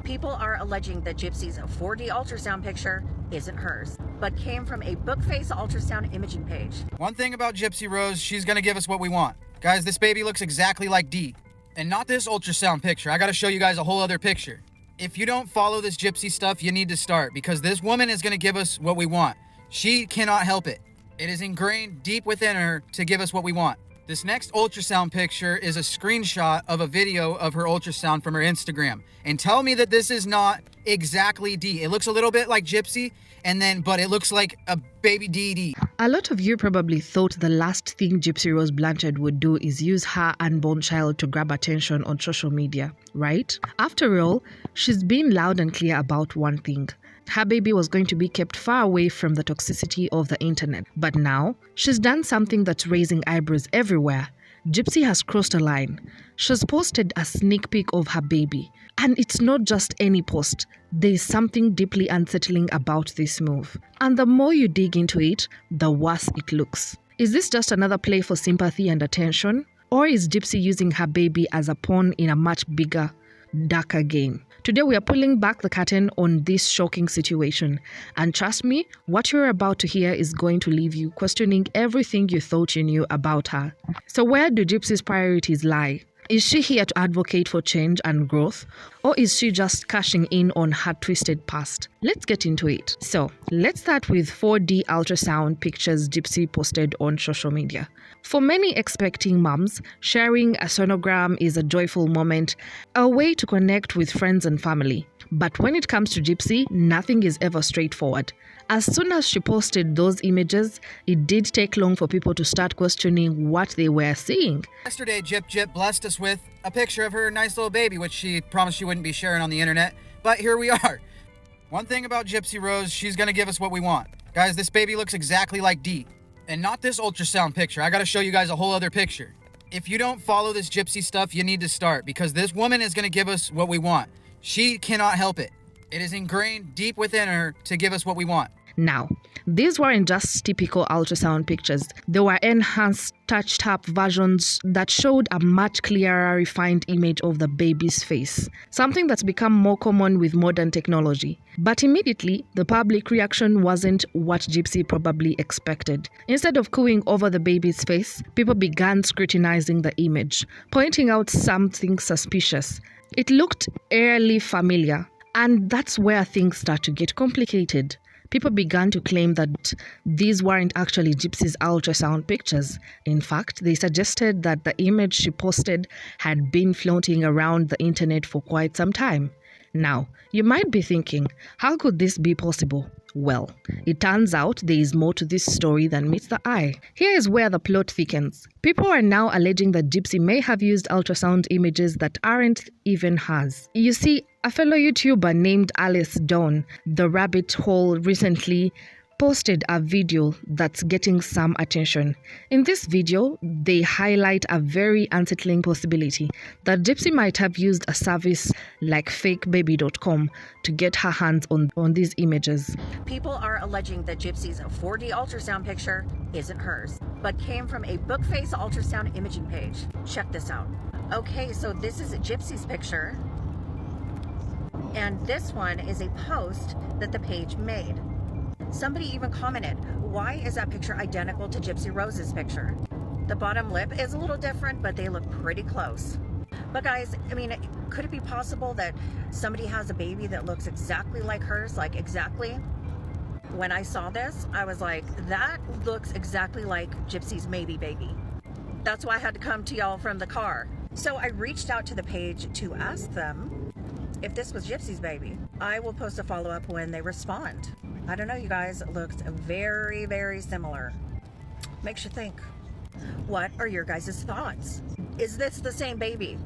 People are alleging that Gypsy's 4D ultrasound picture isn't hers, but came from a book-face ultrasound imaging page. One thing about Gypsy Rose, she's gonna give us what we want. Guys, this baby looks exactly like Dee. And not this ultrasound picture. I gotta show you guys a whole other picture. If you don't follow this Gypsy stuff, you need to start, because this woman is gonna give us what we want. She cannot help it. It is ingrained deep within her to give us what we want. This next ultrasound picture is a screenshot of a video of her ultrasound from her Instagram. And tell me that this is not exactly Dee. It looks a little bit like Gypsy, but it looks like a baby Dee. A lot of you probably thought the last thing Gypsy Rose Blanchard would do is use her unborn child to grab attention on social media, right? After all, she's been loud and clear about one thing. Her baby was going to be kept far away from the toxicity of the internet. But now, she's done something that's raising eyebrows everywhere. Gypsy has crossed a line. She's posted a sneak peek of her baby. And it's not just any post. There's something deeply unsettling about this move. And the more you dig into it, the worse it looks. Is this just another play for sympathy and attention? Or is Gypsy using her baby as a pawn in a much bigger, darker game? Today we are pulling back the curtain on this shocking situation. And trust me, what you're about to hear is going to leave you questioning everything you thought you knew about her. So where do Gypsy's priorities lie? Is she here to advocate for change and growth? Or is she just cashing in on her twisted past? Let's get into it. So, let's start with 4D ultrasound pictures Gypsy posted on social media. For many expecting moms, sharing a sonogram is a joyful moment, a way to connect with friends and family. But when it comes to Gypsy, nothing is ever straightforward. As soon as she posted those images, it did take long for people to start questioning what they were seeing. Yesterday, Gyp blessed us with a picture of her nice little baby, which she promised she wouldn't be sharing on the internet, but here we are. One thing about Gypsy Rose, she's gonna give us what we want. Guys, this baby looks exactly like Dee. And not this ultrasound picture. I gotta show you guys a whole other picture. If you don't follow this Gypsy stuff, you need to start, because this woman is gonna give us what we want. She cannot help it. It is ingrained deep within her to give us what we want. Now, these weren't just typical ultrasound pictures. They were enhanced, touched-up versions that showed a much clearer, refined image of the baby's face, something that's become more common with modern technology. But immediately, the public reaction wasn't what Gypsy probably expected. Instead of cooing over the baby's face, people began scrutinizing the image, pointing out something suspicious. It looked eerily familiar, and that's where things start to get complicated. People began to claim that these weren't actually Gypsy's ultrasound pictures. In fact, they suggested that the image she posted had been floating around the internet for quite some time. Now, you might be thinking, how could this be possible? Well, it turns out there is more to this story than meets the eye. Here is where the plot thickens. People are now alleging that Gypsy may have used ultrasound images that aren't even hers. You see, a fellow YouTuber named Alice Dawn, The Rabbit Hole, recently posted a video that's getting some attention. In this video, they highlight a very unsettling possibility that Gypsy might have used a service like fakebaby.com to get her hands on these images. People are alleging that Gypsy's 4D ultrasound picture isn't hers, but came from a book-face ultrasound imaging page. Check this out. Okay, so this is Gypsy's picture, and this one is a post that the page made. Somebody even commented, why is that picture identical to Gypsy Rose's picture? The bottom lip is a little different, but they look pretty close. But guys, I mean, could it be possible that somebody has a baby that looks exactly like hers, like exactly? When I saw this, I was like, that looks exactly like Gypsy's maybe baby. That's why I had to come to y'all from the car. So I reached out to the page to ask them if this was Gypsy's baby. I will post a follow-up when they respond. I don't know, you guys, it looks very, very similar. Makes you think. What are your guys' thoughts? Is this the same baby?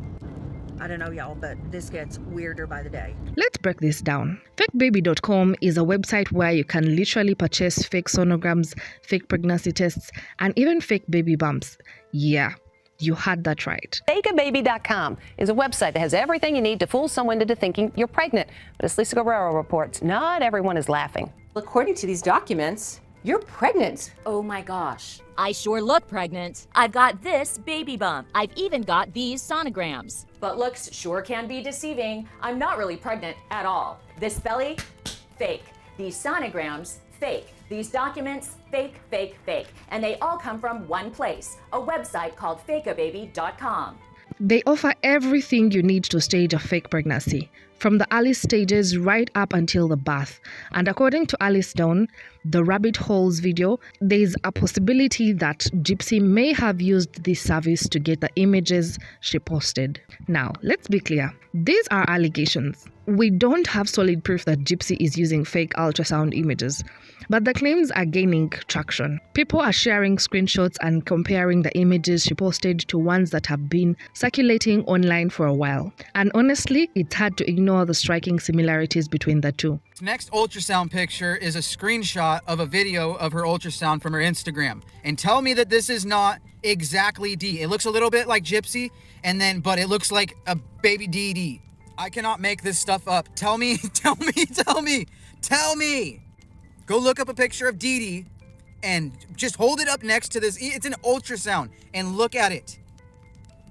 I don't know, y'all, but this gets weirder by the day. Let's break this down. Fakebaby.com is a website where you can literally purchase fake sonograms, fake pregnancy tests, and even fake baby bumps. Yeah, you heard that right. Fakeababy.com is a website that has everything you need to fool someone into thinking you're pregnant. But as Lisa Guerrero reports, not everyone is laughing. According to these documents, you're pregnant. Oh my gosh. I sure look pregnant. I've got this baby bump. I've even got these sonograms. But looks sure can be deceiving. I'm not really pregnant at all. This belly, fake. These sonograms, fake. These documents, fake, fake, fake. And they all come from one place, a website called fakeababy.com. They offer everything you need to stage a fake pregnancy, from the early stages right up until the birth. And according to Alice Dawn, the Rabbit Holes video, there is a possibility that Gypsy may have used this service to get the images she posted. Now, let's be clear. These are allegations. We don't have solid proof that Gypsy is using fake ultrasound images, but the claims are gaining traction. People are sharing screenshots and comparing the images she posted to ones that have been circulating online for a while. And honestly, it's hard to ignore the striking similarities between the two. Next ultrasound picture is a screenshot of a video of her ultrasound from her Instagram. And tell me that this is not exactly D. It looks a little bit like Gypsy, but it looks like a baby DD. I cannot make this stuff up. Tell me. Go look up a picture of Dee Dee and just hold it up next to this. It's an ultrasound and look at it.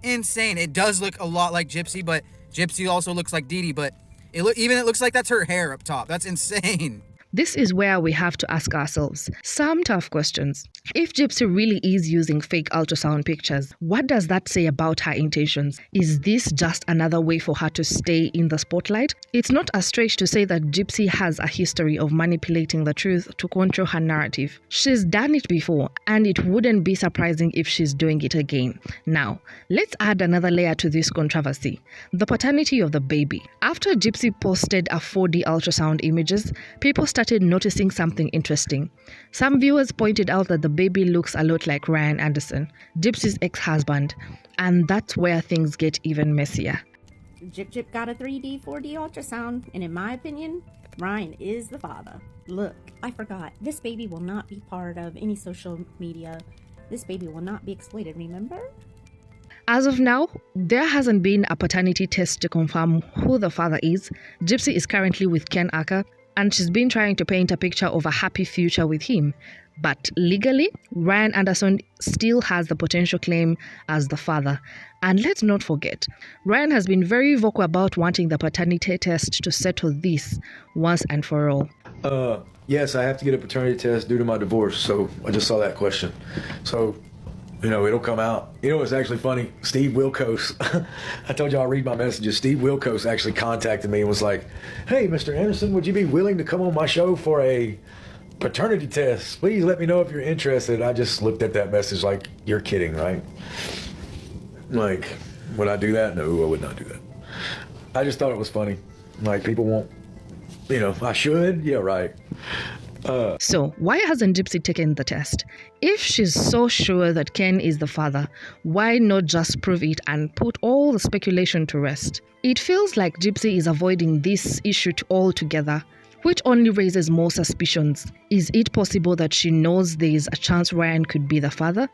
Insane. It does look a lot like Gypsy, but Gypsy also looks like Dee Dee, but it looks like that's her hair up top. That's insane. This is where we have to ask ourselves some tough questions. If Gypsy really is using fake ultrasound pictures, what does that say about her intentions? Is this just another way for her to stay in the spotlight? It's not a stretch to say that Gypsy has a history of manipulating the truth to control her narrative. She's done it before, and it wouldn't be surprising if she's doing it again. Now, let's add another layer to this controversy: the paternity of the baby. After Gypsy posted a 4D ultrasound images, people started noticing something interesting. Some viewers pointed out that the baby looks a lot like Ryan Anderson, Gypsy's ex-husband, and that's where things get even messier. Gyp got a 3D, 4D ultrasound, and in my opinion, Ryan is the father. Look, I forgot, this baby will not be part of any social media. This baby will not be exploited, remember? As of now, there hasn't been a paternity test to confirm who the father is. Gypsy is currently with Ken Acker, and she's been trying to paint a picture of a happy future with him. But legally, Ryan Anderson still has the potential claim as the father. And let's not forget, Ryan has been very vocal about wanting the paternity test to settle this once and for all. Yes, I have to get a paternity test due to my divorce, so I just saw that question. So, it'll come out. It's actually funny. Steve Wilkos, I told you I'll read my messages. Steve Wilkos actually contacted me and was like, "Hey, Mr. Anderson, would you be willing to come on my show for a paternity test? Please let me know if you're interested." I just looked at that message like, you're kidding, right? Like, would I do that? No, I would not do that. I just thought it was funny. Like, people won't, I should? Yeah, right. So, why hasn't Gypsy taken the test? If she's so sure that Ken is the father, why not just prove it and put all the speculation to rest? It feels like Gypsy is avoiding this issue altogether, which only raises more suspicions. Is it possible that she knows there is a chance Ryan could be the father,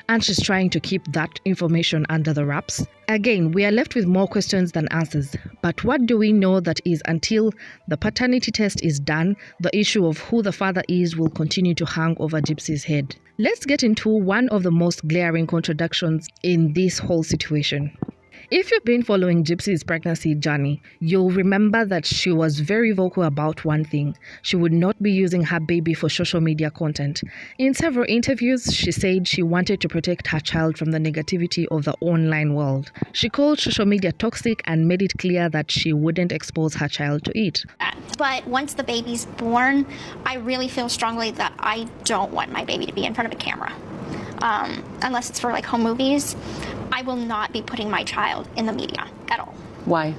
and she's trying to keep that information under the wraps? Again, we are left with more questions than answers. But what do we know that is until the paternity test is done, the issue of who the father is will continue to hang over Gypsy's head. Let's get into one of the most glaring contradictions in this whole situation. If you've been following Gypsy's pregnancy journey, you'll remember that she was very vocal about one thing: she would not be using her baby for social media content. In several interviews, she said she wanted to protect her child from the negativity of the online world. She called social media toxic and made it clear that she wouldn't expose her child to it. But once the baby's born, I really feel strongly that I don't want my baby to be in front of a camera. Unless it's for home movies, I will not be putting my child in the media at all. Why?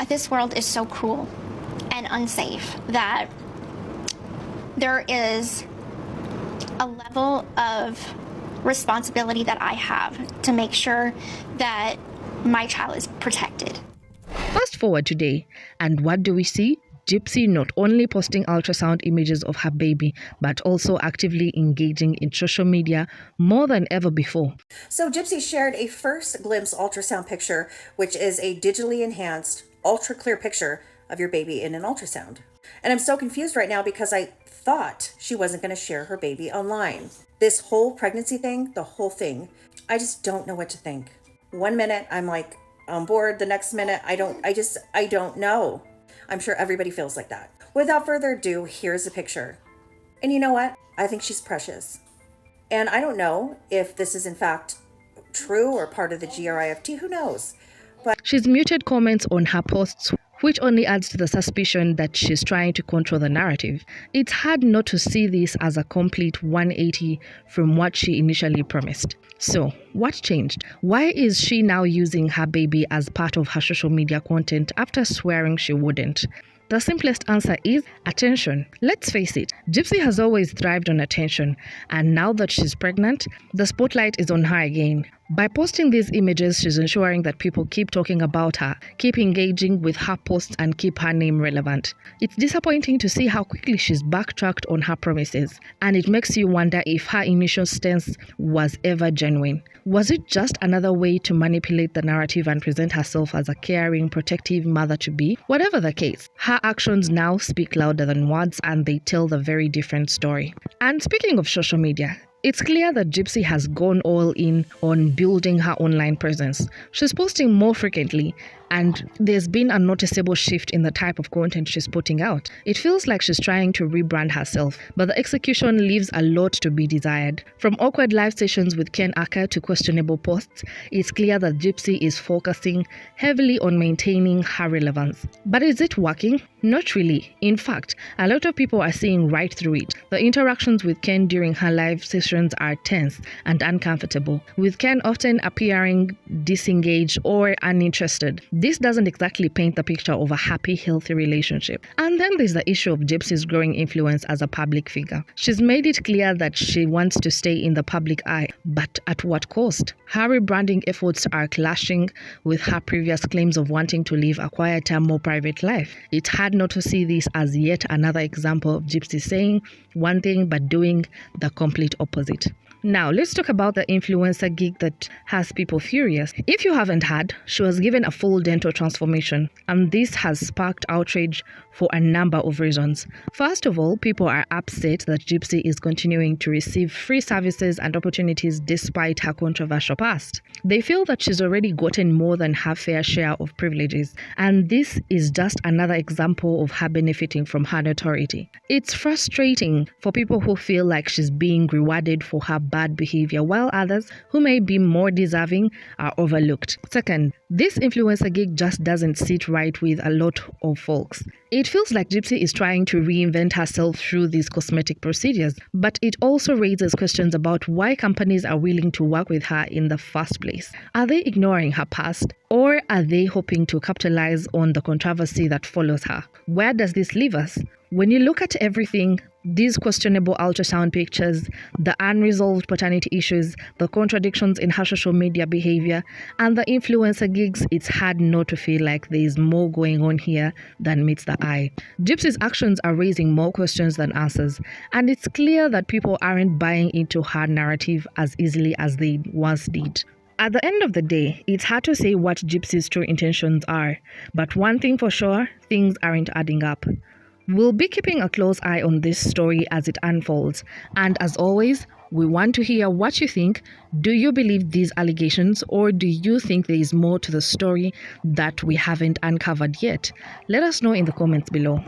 This world is so cruel and unsafe that there is a level of responsibility that I have to make sure that my child is protected. Fast forward today, and what do we see? Gypsy not only posting ultrasound images of her baby, but also actively engaging in social media more than ever before. So Gypsy shared a first glimpse ultrasound picture, which is a digitally enhanced, ultra clear picture of your baby in an ultrasound. And I'm so confused right now because I thought she wasn't going to share her baby online. This whole pregnancy thing, the whole thing, I just don't know what to think. One minute I'm like on board, the next minute I don't know. I'm sure everybody feels like that. Without further ado, here's a picture. And you know what? I think she's precious. And I don't know if this is in fact true or part of the GRIFT, who knows? But She's muted comments on her posts, which only adds to the suspicion that she's trying to control the narrative. It's hard not to see this as a complete 180 from what she initially promised. So, what changed? Why is she now using her baby as part of her social media content after swearing she wouldn't? The simplest answer is attention. Let's face it, Gypsy has always thrived on attention, and now that she's pregnant, the spotlight is on her again. By posting these images, she's ensuring that people keep talking about her, keep engaging with her posts, and keep her name relevant. It's disappointing to see how quickly she's backtracked on her promises, and it makes you wonder if her initial stance was ever genuine. Was it just another way to manipulate the narrative and present herself as a caring, protective mother-to-be? Whatever the case, her actions now speak louder than words, and they tell the very different story. And speaking of social media, it's clear that Gypsy has gone all in on building her online presence. She's posting more frequently, and there's been a noticeable shift in the type of content she's putting out. It feels like she's trying to rebrand herself, but the execution leaves a lot to be desired. From awkward live sessions with Ken Acker to questionable posts, it's clear that Gypsy is focusing heavily on maintaining her relevance. But is it working? Not really. In fact, a lot of people are seeing right through it. The interactions with Ken during her live sessions are tense and uncomfortable, with Ken often appearing disengaged or uninterested. This doesn't exactly paint the picture of a happy, healthy relationship. And then there's the issue of Gypsy's growing influence as a public figure. She's made it clear that she wants to stay in the public eye, but at what cost? Her rebranding efforts are clashing with her previous claims of wanting to live a quieter, more private life. It's hard not to see this as yet another example of Gypsy saying one thing but doing the complete opposite. Now, let's talk about the influencer gig that has people furious. If you haven't heard, she was given a full dental transformation, and this has sparked outrage for a number of reasons. First of all, people are upset that Gypsy is continuing to receive free services and opportunities despite her controversial past. They feel that she's already gotten more than her fair share of privileges, and this is just another example of her benefiting from her notoriety. It's frustrating for people who feel like she's being rewarded for her bad behavior, while others who may be more deserving are overlooked. Second, this influencer gig just doesn't sit right with a lot of folks. It feels like Gypsy is trying to reinvent herself through these cosmetic procedures, but it also raises questions about why companies are willing to work with her in the first place. Are they ignoring her past, or are they hoping to capitalize on the controversy that follows her? Where does this leave us? When you look at everything, these questionable ultrasound pictures, the unresolved paternity issues, the contradictions in her social media behavior, and the influencer gigs, it's hard not to feel like there is more going on here than meets the eye. Gypsy's actions are raising more questions than answers, and it's clear that people aren't buying into her narrative as easily as they once did. At the end of the day, it's hard to say what Gypsy's true intentions are, but one thing for sure, things aren't adding up. We'll be keeping a close eye on this story as it unfolds, and as always, we want to hear what you think. Do you believe these allegations, or do you think there is more to the story that we haven't uncovered yet? Let us know in the comments below.